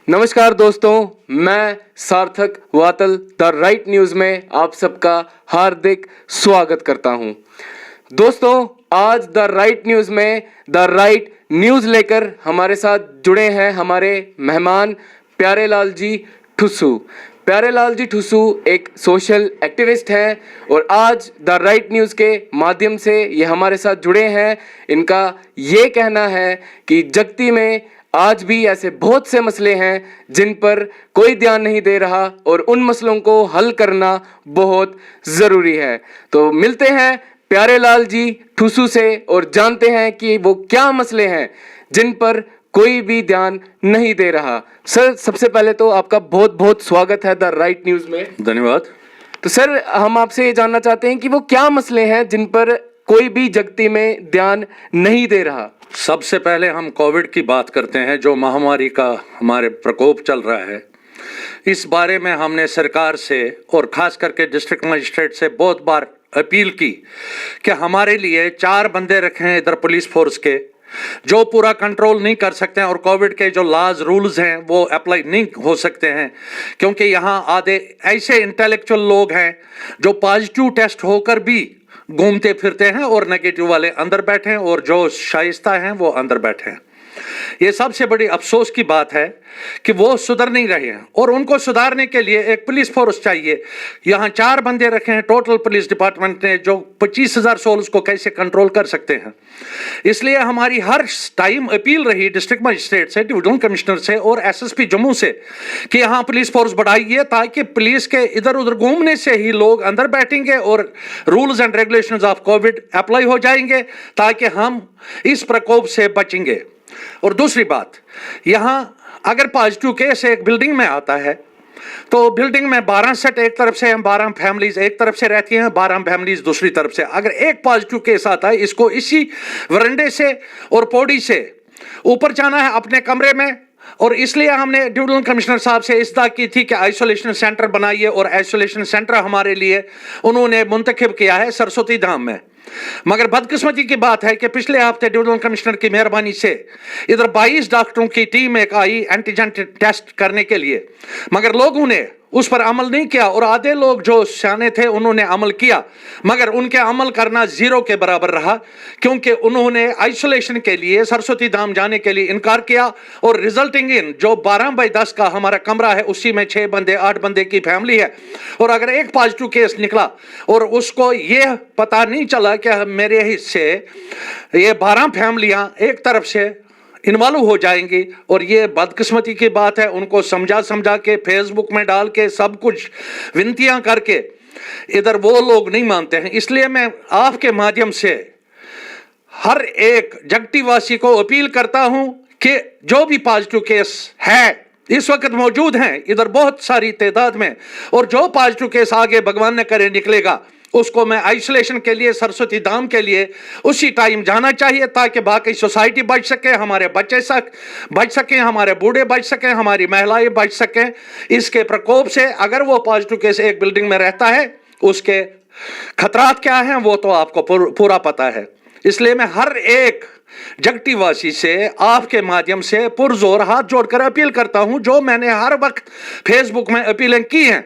नमस्कार दोस्तों, मैं सार्थक वातल द राइट न्यूज़ में आप सबका हार्दिक स्वागत करता हूं। दोस्तों, आज द राइट न्यूज़ में द राइट न्यूज़ लेकर हमारे साथ जुड़े हैं हमारे मेहमान प्यारेलाल जी ठुस्सू। प्यारेलाल जी ठुस्सू एक सोशल एक्टिविस्ट हैं और आज द राइट न्यूज़ के माध्यम से ये हमारे साथ जुड़े हैं। इनका ये कहना है कि जगती में आज भी ऐसे बहुत से मसले हैं जिन पर कोई ध्यान नहीं दे रहा और उन मसलों को हल करना बहुत ज़रूरी है। तो मिलते हैं प्यारेलाल जी ठुस्सू से और जानते हैं कि वो क्या मसले हैं जिन पर कोई भी ध्यान नहीं दे रहा। सर, सबसे पहले तो आपका बहुत बहुत स्वागत है द राइट न्यूज़ में। धन्यवाद। तो सर, हम आपसे ये जानना चाहते हैं कि वो क्या मसले हैं जिन पर कोई भी जगती में ध्यान नहीं दे रहा। सबसे पहले हम कोविड की बात करते हैं, जो महामारी का हमारे प्रकोप चल रहा है। इस बारे में हमने सरकार से और खास करके डिस्ट्रिक्ट मजिस्ट्रेट से बहुत बार अपील की कि हमारे लिए 4 बंदे रखे हैं इधर पुलिस फोर्स के, जो पूरा कंट्रोल नहीं कर सकते हैं और कोविड के जो लॉज रूल्स हैं वो अप्लाई नहीं हो सकते हैं, क्योंकि यहाँ आधे ऐसे इंटेलेक्चुअल लोग हैं जो पॉजिटिव टेस्ट होकर भी घूमते फिरते हैं और नेगेटिव वाले अंदर बैठे हैं और जो शाइस्ता हैं वो अंदर बैठे हैं। ये सबसे बड़ी अफसोस की बात है कि वो सुधर नहीं रहे हैं और उनको सुधारने के लिए एक पुलिस फोर्स चाहिए। यहाँ 4 बंदे रखे हैं टोटल पुलिस डिपार्टमेंट ने, जो 25,000 सोल्स को कैसे कंट्रोल कर सकते हैं। इसलिए हमारी हर टाइम अपील रही डिस्ट्रिक्ट मजिस्ट्रेट से, डिविजनल कमिश्नर से और एसएसपी जम्मू से कि यहाँ पुलिस फोर्स बढ़ाइए, ताकि पुलिस के इधर उधर घूमने से ही लोग अंदर बैठेंगे और rules and regulations of Covid apply हो जाएंगे, ताकि हम इस प्रकोप से बचेंगे। और दूसरी बात, यहाँ अगर पॉजिटिव केस एक बिल्डिंग में आता है तो बिल्डिंग में 12 सेट एक तरफ से, 12 फैमिलीज एक तरफ से रहती हैं, 12 फैमिलीज दूसरी तरफ से। अगर एक पॉजिटिव केस आता है, इसको इसी वरांडे से और पौड़ी से ऊपर जाना है अपने कमरे में। और इसलिए हमने डिविजनल कमिश्नर साहब से इस्दा की थी कि आइसोलेशन सेंटर बनाइए, और आइसोलेशन सेंटर हमारे लिए उन्होंने मुंतखब किया है सरस्वती धाम में। मगर बदकिस्मती की बात है कि पिछले हफ्ते डिविजनल कमिश्नर की मेहरबानी से इधर 22 डॉक्टरों की टीम एक आई एंटीजन टेस्ट करने के लिए, मगर लोगों ने उस पर अमल नहीं किया और आधे लोग जो सियाने थे उन्होंने अमल किया, मगर उनके अमल करना 0 के बराबर रहा, क्योंकि उन्होंने आइसोलेशन के लिए सरस्वती धाम जाने के लिए इनकार किया। और रिजल्टिंग इन जो 12 बाई 10 का हमारा कमरा है, उसी में 6 बंदे 8 बंदे की फैमिली है। और अगर एक पॉजिटिव केस निकला और उसको ये पता नहीं चला कि मेरे हिस्से ये 12 फैमिलियां एक तरफ से इन्वॉल्व हो जाएंगी, और ये बदकिस्मती की बात है। उनको समझा के फेसबुक में डाल के सब कुछ विनतियां करके इधर वो लोग नहीं मानते हैं। इसलिए मैं आपके माध्यम से हर एक जगती वासी को अपील करता हूं कि जो भी पॉजिटिव केस है इस वक्त मौजूद हैं इधर बहुत सारी तादाद में, और जो पॉजिटिव केस आगे भगवान ने करे निकलेगा, उसको मैं आइसोलेशन के लिए सरस्वती धाम के लिए उसी टाइम जाना चाहिए, ताकि बाकी सोसाइटी बच सके, हमारे बच्चे बच सकें, हमारे बूढ़े बच सकें, हमारी महिलाएं बच सकें इसके प्रकोप से। अगर वो पॉजिटिव केस एक बिल्डिंग में रहता है, उसके खतरात क्या हैं वो तो आपको पूरा पता है। इसलिए मैं हर एक जगती वासी से आपके माध्यम से पुरजोर हाथ जोड़कर अपील करता हूं, जो मैंने हर वक्त फेसबुक में अपीलें की हैं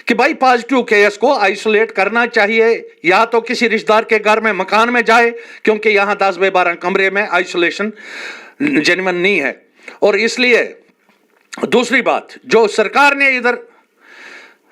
कि भाई पॉजिटिव केस को आइसोलेट करना चाहिए, या तो किसी रिश्तेदार के घर में मकान में जाए, क्योंकि यहाँ 10 बाई 12 कमरे में आइसोलेशन जेन्युइन नहीं है। और इसलिए दूसरी बात, जो सरकार ने इधर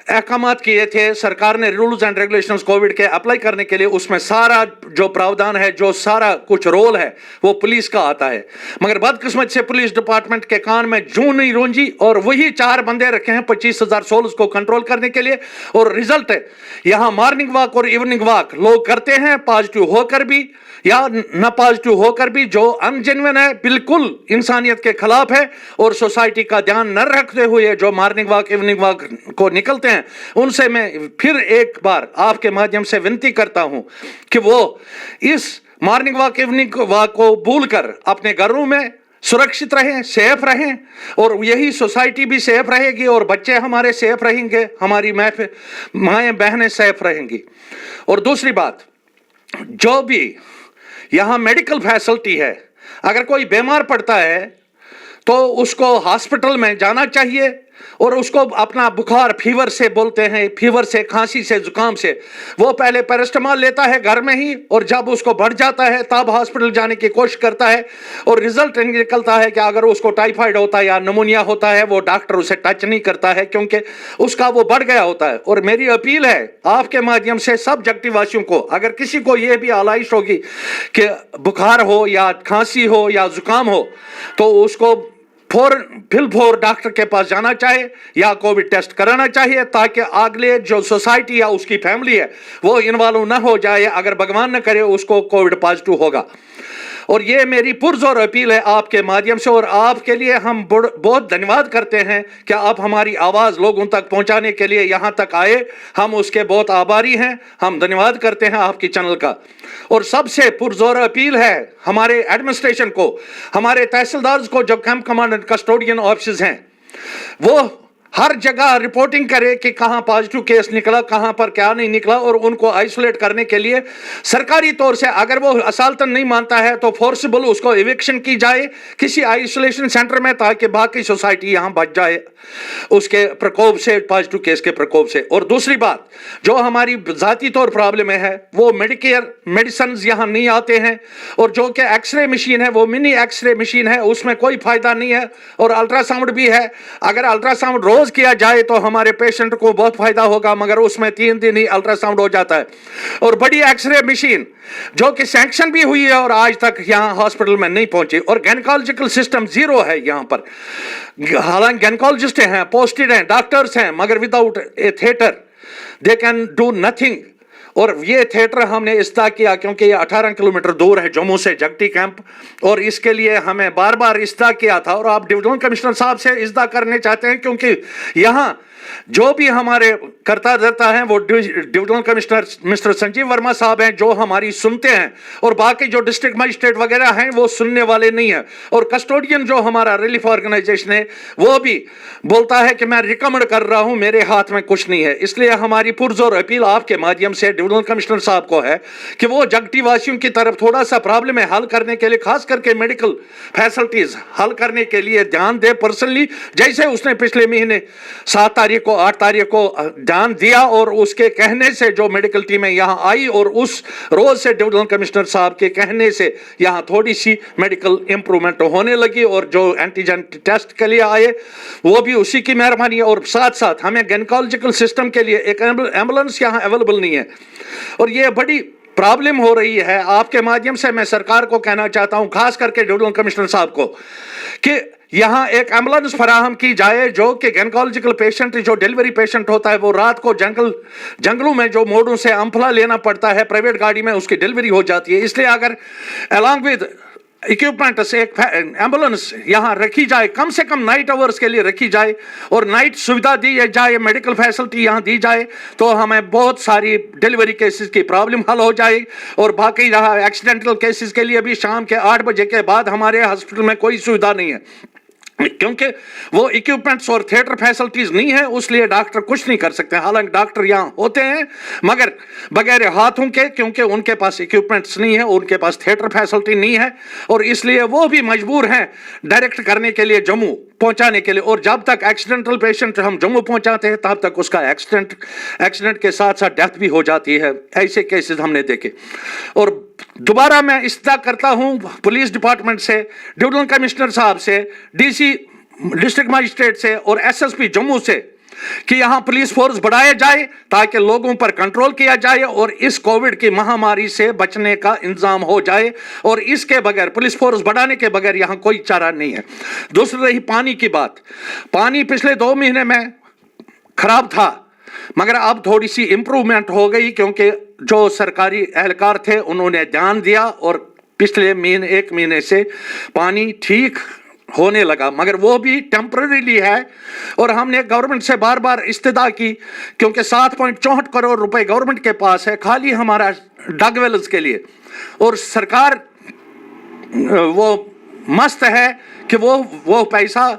अहकामात किए थे, सरकार ने रूल्स एंड रेगुलेशंस कोविड के अप्लाई करने के लिए, उसमें सारा जो प्रावधान है, जो सारा कुछ रोल है वो पुलिस का आता है। मगर बदकिस्मत से पुलिस डिपार्टमेंट के कान में जूं नहीं रूंजी और वही 4 बंदे रखे हैं 25,000 सोल्स को कंट्रोल करने के लिए। और रिजल्ट है, यहाँ मॉर्निंग वॉक और इवनिंग वॉक लोग करते हैं, पॉजिटिव होकर भी या न पॉजिटिव होकर भी, जो अनजेन्युइन है, बिल्कुल इंसानियत के खिलाफ है, और सोसाइटी का ध्यान न रखते हुए जो मॉर्निंग वॉक इवनिंग वॉक को निकलते हैं, उनसे मैं फिर एक बार आपके माध्यम से विनती करता हूं कि वो इस मॉर्निंग वॉक इवनिंग वॉक को भूलकर अपने घरों में सुरक्षित रहें, सेफ रहें, और यही सोसाइटी भी सेफ रहेगी और बच्चे हमारे सेफ रहेंगे, हमारी माएँ बहनें सेफ रहेंगी। और दूसरी बात, जो भी यहाँ मेडिकल फैसिलिटी है, अगर कोई बीमार पड़ता है तो उसको हॉस्पिटल में जाना चाहिए, और उसको अपना बुखार, फीवर से बोलते हैं, फीवर से, खांसी से, जुकाम से, वो पहले पैरास्टामॉल लेता है घर में ही, और जब उसको बढ़ जाता है तब हॉस्पिटल जाने की कोशिश करता है, और रिजल्ट निकलता है कि अगर उसको टाइफाइड होता है या निमोनिया होता है, वो डॉक्टर उसे टच नहीं करता है क्योंकि उसका वो बढ़ गया होता है। और मेरी अपील है आपके माध्यम से सब जगतीवासियों को, अगर किसी को ये भी आलाइश होगी कि बुखार हो या खांसी हो या जुकाम हो, तो उसको फिर डॉक्टर के पास जाना चाहिए या कोविड टेस्ट कराना चाहिए, ताकि अगले जो सोसाइटी या उसकी फैमिली है वो इन्वॉल्व ना हो जाए, अगर भगवान न करे उसको कोविड पॉजिटिव होगा। और ये मेरी पुरजोर अपील है आपके माध्यम से, और आपके लिए हम बहुत धन्यवाद करते हैं कि आप हमारी आवाज़ लोगों तक पहुंचाने के लिए यहाँ तक आए, हम उसके बहुत आभारी हैं, हम धन्यवाद करते हैं आपकी चैनल का। और सबसे पुरजोर अपील है हमारे एडमिनिस्ट्रेशन को, हमारे तहसीलदार को, जो कैंप कमांडेंट कस्टोडियन ऑफिस हैं, वो हर जगह रिपोर्टिंग करे कि कहां पॉजिटिव केस निकला, कहां पर क्या नहीं निकला, और उनको आइसोलेट करने के लिए सरकारी तौर से, अगर वो असालतन नहीं मानता है तो फोर्सिबल उसको इविक्शन की जाए किसी आइसोलेशन सेंटर में, ताकि बाकी सोसाइटी यहां बच जाए उसके प्रकोप से, पॉजिटिव केस के प्रकोप से। और दूसरी बात, जो हमारी जाती तौर प्रॉब्लम है, वो मेडिकेयर मेडिसिन यहां नहीं आते हैं, और जो कि एक्सरे मशीन है वो मिनी एक्सरे मशीन है, उसमें कोई फायदा नहीं है, और अल्ट्रासाउंड भी है। अगर अल्ट्रासाउंड रोज किया जाए तो हमारे पेशेंट को बहुत फायदा होगा, मगर उसमें 3 दिन ही अल्ट्रासाउंड हो जाता है। और बड़ी एक्सरे मशीन जो कि सैंक्शन भी हुई है और आज तक यहां हॉस्पिटल में नहीं पहुंची, और गायनेकोलॉजिकल सिस्टम जीरो है यहां पर। हालांकि गायनेकोलॉजिस्ट हैं, पोस्टेड हैं, डॉक्टर्स हैं, मगर without A theatre they can do nothing. और ये थिएटर हमने इसलिए किया क्योंकि ये 18 किलोमीटर दूर है जम्मू से, जगती कैंप, और इसके लिए हमें बार बार इसलिए किया था, और आप डिविजनल कमिश्नर साहब से इसलिए करने चाहते हैं क्योंकि यहाँ जो भी हमारे करता धरता है वो divisional commissioner mister Sanjeev Verma साहब हैं, जो हमारी सुनते हैं, और बाकी जो डिस्ट्रिक्ट मजिस्ट्रेट वगैरह हैं वो सुनने वाले नहीं है। और कस्टोडियन जो हमारा रिलीफ ऑर्गेनाइजेशन है वो भी बोलता है कि मैं रिकमेंड कर रहा हूं, मेरे हाथ में कुछ नहीं है। इसलिए हमारी पुरजोर अपील आपके माध्यम से डिविजनल कमिश्नर साहब को है कि वो जगती वासियों की तरफ थोड़ा सा प्रॉब्लम है हल करने के लिए, खास करके मेडिकल फैसिलिटीज हल करने के लिए ध्यान दे पर्सनली, जैसे उसने पिछले महीने 7 तारीख को, 8 तारीख को ध्यान दिया, और उसके कहने से जो मेडिकल टीमें यहां आई, और उस रोज से डिविजनल कमिश्नर साहब के कहने से यहां थोड़ी सी मेडिकल इंप्रूवमेंट होने लगी, और जो एंटीजन टेस्ट के लिए आए वो भी उसी की मेहरबानी है। और साथ साथ हमें गायनेकोलॉजिकल सिस्टम के लिए एक एम्बुलेंस यहां अवेलेबल नहीं है, और ये बड़ी प्रॉब्लम हो रही है। आपके माध्यम से मैं सरकार को कहना चाहता हूं, खास करके डिविजनल कमिश्नर साहब को, कि यहां एक एम्बुलेंस फराहम की जाए, जो कि गायनेकोलॉजिकल पेशेंट, जो डिलीवरी पेशेंट होता है, वो रात को जंगलों में जो मोड़ों से अम्फला लेना पड़ता है, प्राइवेट गाड़ी में उसकी डिलीवरी हो जाती है। इसलिए अगर अलॉन्ग विद इक्विपमेंट से एक एम्बुलेंस यहां रखी जाए, कम से कम नाइट आवर्स के लिए रखी जाए, और नाइट सुविधा दी जाए, मेडिकल फैसिलिटी यहां दी जाए, तो हमें बहुत सारी डिलीवरी केसेस की प्रॉब्लम हल हो जाए। और बाकी रहा एक्सीडेंटल केसेस के लिए भी शाम के 8 बजे के बाद हमारे हॉस्पिटल में कोई सुविधा नहीं है, क्योंकि वो इक्विपमेंट्स और थिएटर फैसिलिटीज नहीं है, उसलिए डॉक्टर कुछ नहीं कर सकते। हालांकि डॉक्टर यहाँ होते हैं मगर बगैर हाथों के, क्योंकि उनके पास इक्विपमेंट्स नहीं है, उनके पास थिएटर फैसिलिटी नहीं है, और इसलिए वो भी मजबूर हैं डायरेक्ट करने के लिए जम्मू पहुंचाने के लिए। और जब तक एक्सीडेंटल पेशेंट हम जम्मू पहुंचाते हैं तब तक उसका एक्सीडेंट के साथ साथ डेथ भी हो जाती है। ऐसे केसेस हमने देखे। और दोबारा मैं इस्तेमाल करता हूं पुलिस डिपार्टमेंट से, डिविजनल कमिश्नर साहब से, डीसी डिस्ट्रिक्ट मजिस्ट्रेट से और एसएसपी जम्मू से, कि यहां पुलिस फोर्स बढ़ाया जाए ताकि लोगों पर कंट्रोल किया जाए और इस कोविड की महामारी से बचने का इंतजाम हो जाए। और इसके बगैर, पुलिस फोर्स बढ़ाने के बगैर यहां कोई चारा नहीं है। दूसरी रही पानी की बात, पानी पिछले 2 महीने में खराब था, मगर अब थोड़ी सी इंप्रूवमेंट हो गई, क्योंकि जो सरकारी एहलकार थे उन्होंने ध्यान दिया और पिछले 1 महीने से पानी ठीक होने लगा, मगर वो भी टेम्पररीली है। और हमने गवर्नमेंट से बार बार इस्तदा की, क्योंकि 7.64 करोड़ रुपए गवर्नमेंट के पास है खाली हमारा डग वेल्स के लिए, और सरकार वो मस्त है कि वो पैसा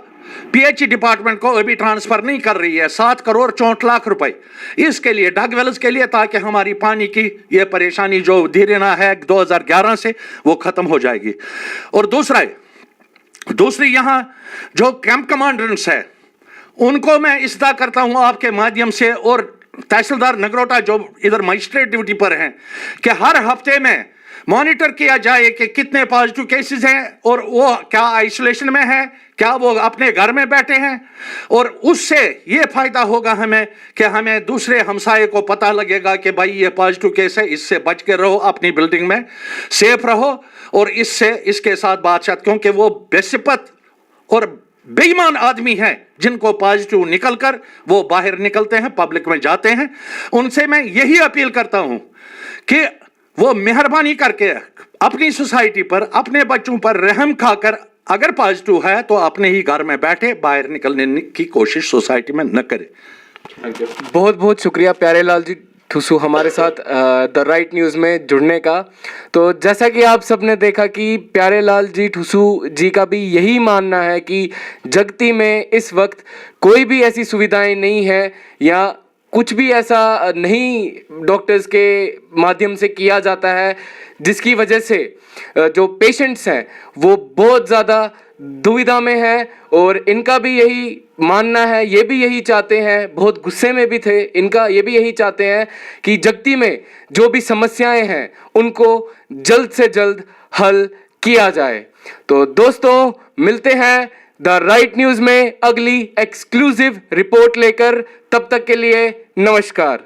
पीएचई डिपार्टमेंट को अभी ट्रांसफर नहीं कर रही है, 7 करोड़ 64 लाख रुपए इसके लिए, डग वेल्स के लिए, ताकि हमारी पानी की ये परेशानी जो धीरे ना है 2011 से वो खत्म हो जाएगी। और दूसरी यहाँ जो कैंप कमांडेंट्स है उनको मैं इसदा करता हूँ आपके माध्यम से, और तहसीलदार नगरोटा जो इधर मजिस्ट्रेट ड्यूटी पर हैं, कि हर हफ्ते में मॉनिटर किया जाए कि कितने पॉजिटिव केसेस हैं और वो क्या आइसोलेशन में है, क्या वो अपने घर में बैठे हैं। और उससे ये फायदा होगा हमें कि हमें दूसरे हमसाये को पता लगेगा कि भाई ये पॉजिटिव केस है, इससे बच के रहो, अपनी बिल्डिंग में सेफ रहो, और इसके साथ बातचीत, क्योंकि वो बेसिपत और बेईमान आदमी हैं जिनको पॉजिटिव निकलकर वो बाहर निकलते हैं, पब्लिक में जाते हैं। उनसे मैं यही अपील करता हूं कि वो मेहरबानी करके अपनी सोसाइटी पर, अपने बच्चों पर रहम खाकर, अगर पॉजिटिव है तो अपने ही घर में बैठे, बाहर निकलने की कोशिश सोसाइटी में न करे। बहुत बहुत शुक्रिया प्यारेलाल जी ठुसू हमारे साथ द राइट न्यूज़ में जुड़ने का। तो जैसा कि आप सबने देखा कि प्यारेलाल जी ठुसू जी का भी यही मानना है कि जगती में इस वक्त कोई भी ऐसी सुविधाएं नहीं है या कुछ भी ऐसा नहीं डॉक्टर्स के माध्यम से किया जाता है जिसकी वजह से जो पेशेंट्स हैं वो बहुत ज़्यादा दुविधा में है। और इनका भी यही मानना है, ये भी यही चाहते हैं, बहुत गुस्से में भी थे, इनका ये भी यही चाहते हैं कि जगती में जो भी समस्याएं हैं उनको जल्द से जल्द हल किया जाए। तो दोस्तों मिलते हैं द राइट न्यूज़ में अगली एक्सक्लूसिव रिपोर्ट लेकर, तब तक के लिए नमस्कार।